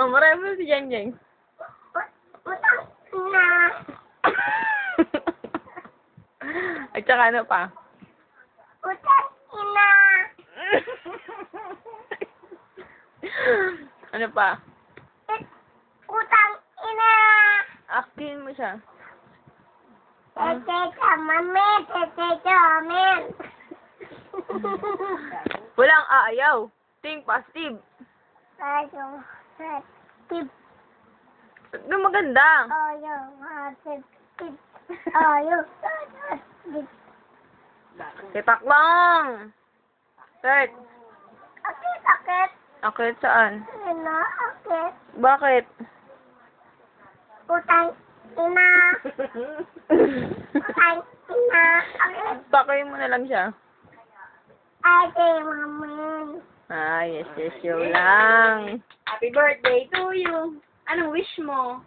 Oh, marami mo si Jeng Jeng. Utang ina. At saka ano pa? Utang ina. Ano pa? Utang ina. Aktin mo siya. Tete mami, tete amen. Walang aayaw. Think positive. Ayong tip. Ano maganda? Ayong tip. Ayong tip. Sipak lang. Start. Akit. Akit saan? Ina, akit. Bakit? Utang ina. Utang ina. Akit. Pakay mo na lang siya. Ate mami. Ah, yes, show lang. Happy birthday to you. Anong wish mo?